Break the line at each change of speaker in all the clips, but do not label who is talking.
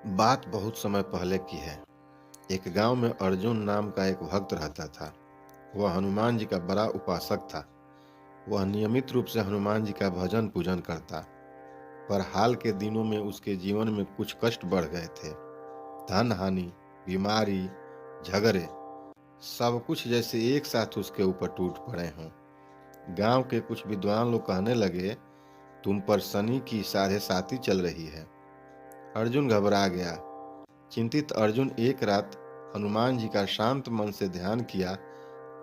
बात बहुत समय पहले की है। एक गांव में अर्जुन नाम का एक भक्त रहता था। वह हनुमान जी का बड़ा उपासक था। वह नियमित रूप से हनुमान जी का भजन पूजन करता। पर हाल के दिनों में उसके जीवन में कुछ कष्ट बढ़ गए थे। धन हानि, बीमारी, झगड़े, सब कुछ जैसे एक साथ उसके ऊपर टूट पड़े हों। गांव के कुछ विद्वान लोग कहने लगे, तुम पर शनि की साढ़े साती चल रही है। अर्जुन घबरा गया। चिंतित अर्जुन एक रात हनुमान जी का शांत मन से ध्यान किया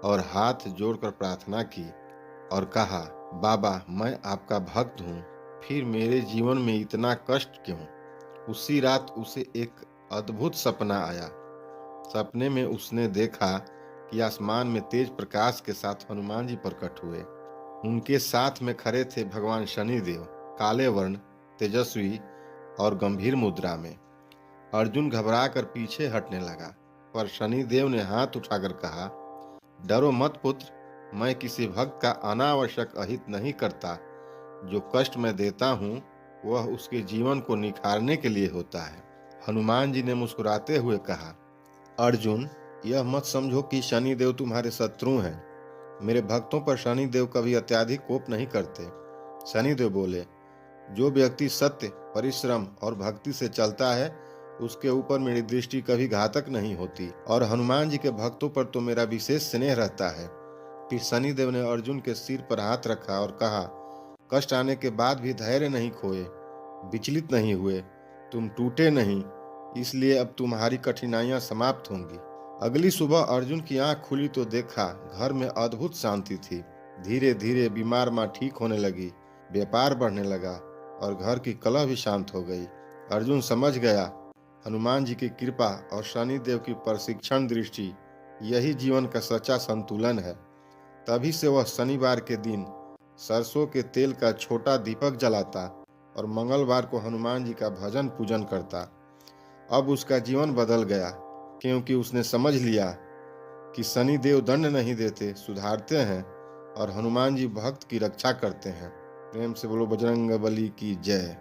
और हाथ जोड़कर प्रार्थना की और कहा, बाबा, मैं आपका भक्त हूँ, फिर मेरे जीवन में इतना कष्ट क्यों? उसी रात उसे एक अद्भुत सपना आया। सपने में उसने देखा कि आसमान में तेज प्रकाश के साथ हनुमान जी प्रकट हुए। उनके साथ में खड़े थे भगवान शनिदेव, काले वर्ण, तेजस्वी और गंभीर मुद्रा में। अर्जुन घबराकर पीछे हटने लगा, पर शनिदेव ने हाथ उठाकर कहा, डरो मत पुत्र, मैं किसी भक्त का अनावश्यक अहित नहीं करता। जो कष्ट मैं देता हूँ वह उसके जीवन को निखारने के लिए होता है। हनुमान जी ने मुस्कुराते हुए कहा, अर्जुन, यह मत समझो कि शनिदेव तुम्हारे शत्रु हैं। मेरे भक्तों पर शनिदेव कभी अत्यधिक कोप नहीं करते। शनिदेव बोले, जो व्यक्ति सत्य, परिश्रम और भक्ति से चलता है उसके ऊपर मेरी दृष्टि कभी घातक नहीं होती, और हनुमान जी के भक्तों पर तो मेरा विशेष स्नेह रहता है। फिर शनिदेव ने अर्जुन के सिर पर हाथ रखा और कहा, कष्ट आने के बाद भी धैर्य नहीं खोए, विचलित नहीं हुए, तुम टूटे नहीं, इसलिए अब तुम्हारी कठिनाइयां समाप्त होंगी। अगली सुबह अर्जुन की आंख खुली तो देखा घर में अद्भुत शांति थी। धीरे धीरे बीमार माँ ठीक होने लगी, व्यापार बढ़ने लगा और घर की कलह भी शांत हो गई। अर्जुन समझ गया, हनुमान जी की कृपा और शनिदेव की प्रशिक्षण दृष्टि, यही जीवन का सच्चा संतुलन है। तभी से वह शनिवार के दिन सरसों के तेल का छोटा दीपक जलाता और मंगलवार को हनुमान जी का भजन पूजन करता। अब उसका जीवन बदल गया, क्योंकि उसने समझ लिया कि शनिदेव दंड नहीं देते, सुधारते हैं, और हनुमान जी भक्त की रक्षा करते हैं। प्रेम से बोलो बजरंग बली की जय।